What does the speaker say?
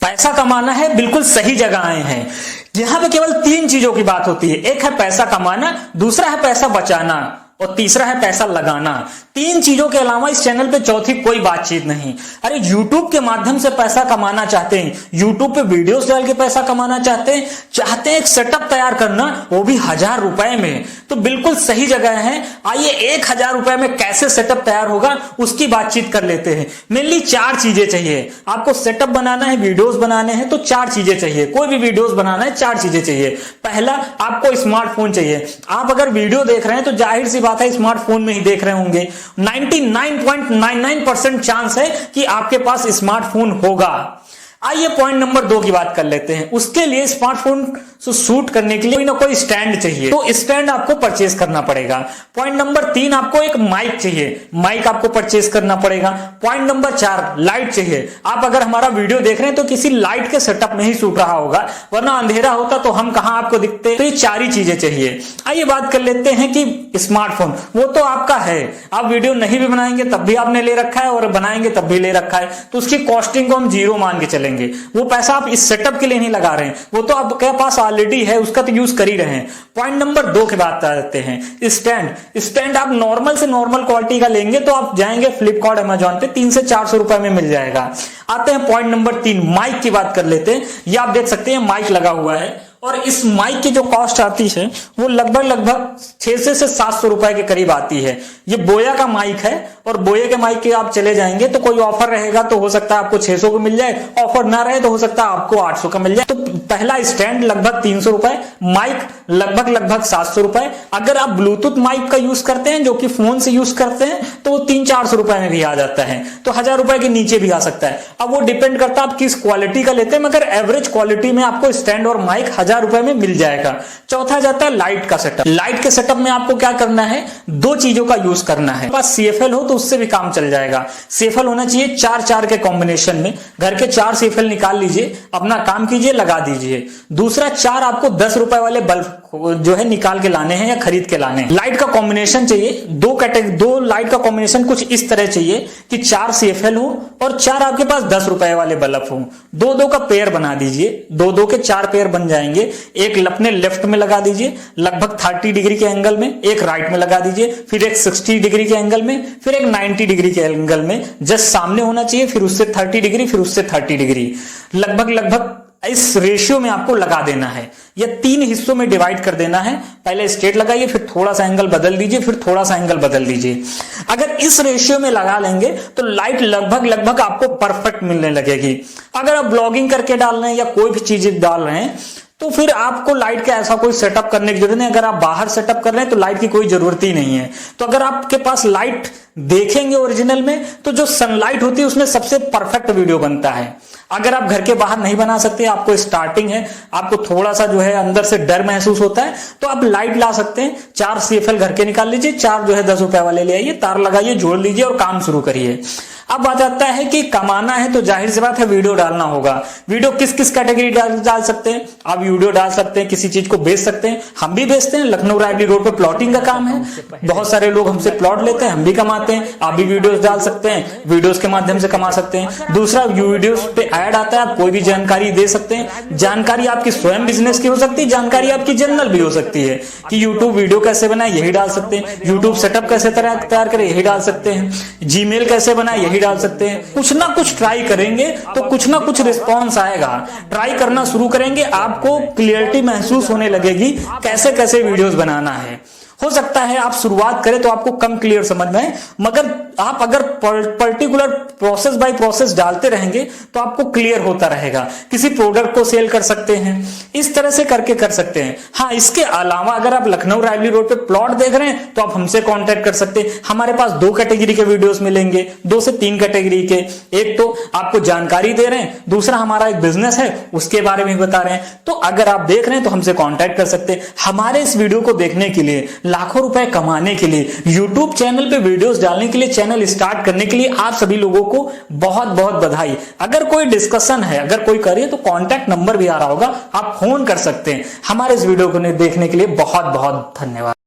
पैसा कमाना है, बिल्कुल सही जगह आए हैं। यहां पे केवल 3 चीजों की बात होती है। एक है पैसा कमाना, दूसरा है पैसा बचाना और तीसरा है पैसा लगाना। 3 चीजों के अलावा इस चैनल पे चौथी कोई बातचीत नहीं। अरे YouTube के माध्यम से पैसा कमाना चाहते हैं, YouTube पे वीडियोस डाल के पैसा कमाना चाहते हैं एक सेटअप तैयार करना, वो भी 1000 रुपए में, तो बिल्कुल सही जगह है। आइए 1000 रुपए में कैसे सेटअप तैयार होगा उसकी बातचीत कर लेते हैं। मेनली 4 चीजें चाहिए आपको। सेटअप बनाना है, वीडियोस बनाने हैं तो 4 चीजें चाहिए। कोई भी वीडियोस बनाना है 4 चीजें चाहिए। पहला, आपको स्मार्टफोन चाहिए। आप अगर वीडियो देख रहे हैं तो जाहिर सी बात है स्मार्टफोन में ही देख रहे होंगे। 99.99% चांस है कि आपके पास स्मार्टफोन होगा। आइए पॉइंट नंबर 2 की बात कर लेते हैं। उसके लिए स्मार्टफोन से शूट करने के लिए कोई ना कोई स्टैंड चाहिए, तो स्टैंड आपको परचेज करना पड़ेगा। पॉइंट नंबर 3, आपको एक माइक चाहिए, माइक आपको परचेज करना पड़ेगा। पॉइंट नंबर 4, लाइट चाहिए। आप अगर हमारा वीडियो देख रहे हैं तो किसी लाइट के सेटअप में ही शूट रहा होगा, वरना अंधेरा होता तो हम कहां आपको दिखते। तो ये 4 ही चीजें चाहिए। आइए बात कर लेते हैं कि स्मार्टफोन, वो तो आपका है, आप वीडियो नहीं भी बनाएंगे तब भी आपने ले रखा है और बनाएंगे तब भी ले रखा है, तो उसकी कॉस्टिंग को हम 0 मान के चलेंगे। वो पैसा आप इस सेटअप के लिए नहीं लगा रहे हैं, वो तो आपके पास ऑलरेडी है, उसका तो यूज कर ही रहे हैं। पॉइंट नंबर 2 की बात करते हैं। स्टैंड आप नॉर्मल से नॉर्मल क्वालिटी का लेंगे तो आप जाएंगे फ्लिपकार्ट, अमेजॉन पे 300 से 400 रुपए में मिल जाएगा। आते हैं पॉइंट नंबर 3, माइक की बात कर लेते हैं। ये आप देख सकते हैं माइक लगा हुआ है और इस माइक की जो कॉस्ट आती है वो लगभग 600 से 700 रुपए के करीब आती है। ये बोया का माइक है और बोया के माइक के आप चले जाएंगे तो कोई ऑफर रहेगा तो हो सकता है आपको 600 को मिल जाए, ऑफर ना रहे तो हो सकता है आपको 800 का मिल जाए। तो पहला स्टैंड लगभग 300 रुपए, माइक लगभग 700 रुपए। अगर आप ब्लूटूथ माइक का यूज करते हैं जो कि फोन से यूज करते हैं तो वो 300-400 रुपए में भी आ जाता है, तो 1000 रुपए के नीचे भी आ सकता है। अब वो डिपेंड करता है आप किस क्वालिटी का लेते हैं, मगर एवरेज क्वालिटी में आपको स्टैंड और माइक 1000 रुपए में मिल जाएगा। चौथा जाता है लाइट का सेटअप। लाइट के सेटअप में आपको क्या करना है, 2 चीजों का यूज करना है। पास CFL हो तो उससे भी काम चल जाएगा। CFL होना चाहिए 4-4 के कॉम्बिनेशन में। घर के 4 CFL निकाल लीजिए, अपना काम कीजिए, लगा दीजिए। दूसरा 4 आपको 10 रुपए वाले बल्ब जो है निकाल के लाने हैं या खरीद के लाने हैं। लाइट का कॉम्बिनेशन चाहिए 2 लाइट का कॉम्बिनेशन कुछ इस तरह चाहिए कि 4 CFL हो और 4 आपके पास 10 रुपए वाले बल्ब हो। 2-2 का पेयर बना दीजिए, 2-2 के 4 पेयर बन जाएंगे। एक अपने लेफ्ट में लगा दीजिए लगभग 30 डिग्री के एंगल में, एक राइट में लगा दीजिए, फिर एक 60 डिग्री के एंगल में, फिर एक 90 डिग्री के एंगल में। जस्ट सामने होना चाहिए, फिर उससे 30 डिग्री, फिर उससे 30 डिग्री, लगभग इस रेशियो में आपको लगा देना है। या 3 हिस्सों में डिवाइड कर देना है। पहले स्ट्रेट लगाइए, फिर थोड़ा सा एंगल बदल दीजिए, फिर थोड़ा सा एंगल बदल दीजिए। अगर इस रेशियो में लगा लेंगे तो लाइट लगभग आपको परफेक्ट मिलने लगेगी। अगर आप ब्लॉगिंग करके डाल रहे हैं या कोई भी चीजें डाल रहे हैं तो फिर आपको लाइट का ऐसा कोई सेटअप करने की जरूरत नहीं। अगर आप बाहर सेटअप कर रहे हैं तो लाइट की कोई जरूरत ही नहीं है। तो अगर आपके पास लाइट देखेंगे ओरिजिनल में तो जो सनलाइट होती है उसमें सबसे परफेक्ट वीडियो बनता है। अगर आप घर के बाहर नहीं बना सकते, आपको स्टार्टिंग है, आपको थोड़ा सा जो है अंदर से डर महसूस होता है, तो आप लाइट ला सकते हैं। 4 CFL घर के निकाल लीजिए, 4 जो है 10 रुपए वाले ले आइए, तार लगाइए, जोड़ लीजिए और काम शुरू करिए। अब बात आता है कि कमाना है तो जाहिर सी बात है वीडियो डालना होगा। वीडियो किस किस कैटेगरी डाल सकते हैं आप? वीडियो डाल सकते हैं, किसी चीज को बेच सकते हैं, हम भी बेचते हैं। लखनऊ रायबली रोड पे प्लॉटिंग का काम है, बहुत सारे लोग हमसे प्लॉट लेते हैं, हम भी कमाते हैं। आप भी वीडियोस डाल सकते हैं, वीडियोस के माध्यम से कमा सकते हैं। दूसरा, वीडियोस पे ऐड आता है, आप कोई भी जानकारी दे सकते हैं। जानकारी आपकी स्वयं बिजनेस की हो सकती है, जानकारी आपकी जनरल भी हो सकती है कि यूट्यूब वीडियो कैसे बनाए यही डाल सकते हैं, यूट्यूब सेटअप कैसे तैयार करें यही डाल सकते हैं, जीमेल कैसे बनाए यही डाल सकते हैं। कुछ ना कुछ ट्राई करेंगे तो कुछ ना कुछ रिस्पॉन्स आएगा। ट्राई करना शुरू करेंगे, आपको क्लियरिटी महसूस होने लगेगी कैसे कैसे वीडियोस बनाना है। हो सकता है आप शुरुआत करें तो आपको कम क्लियर समझ में आए, मगर आप अगर पर्टिकुलर प्रोसेस बाय प्रोसेस डालते रहेंगे तो आपको क्लियर होता रहेगा। किसी प्रोडक्ट को सेल कर सकते हैं, इस तरह से करके कर सकते हैं। हाँ, इसके अलावा अगर आप लखनऊ रायबली रोड पे प्लॉट देख रहे हैं तो आप हमसे कांटेक्ट कर सकते हैं। हमारे पास 2 कैटेगरी के वीडियोस मिलेंगे, 2 से 3 कैटेगरी के। एक तो आपको जानकारी दे रहे हैं, दूसरा हमारा एक बिजनेस है उसके बारे में बता रहे हैं। तो अगर आप देख रहे हैं तो हमसे कांटेक्ट कर सकते हैं। हमारे इस वीडियो को देखने के लिए, लाखों रुपए कमाने के लिए, यूट्यूब चैनल पे वीडियोस डालने के लिए, चैनल स्टार्ट करने के लिए आप सभी लोगों को बहुत बहुत बधाई। अगर कोई डिस्कशन है, अगर कोई करे तो कांटेक्ट नंबर भी आ रहा होगा, आप फोन कर सकते हैं। हमारे इस वीडियो को देखने के लिए बहुत बहुत धन्यवाद।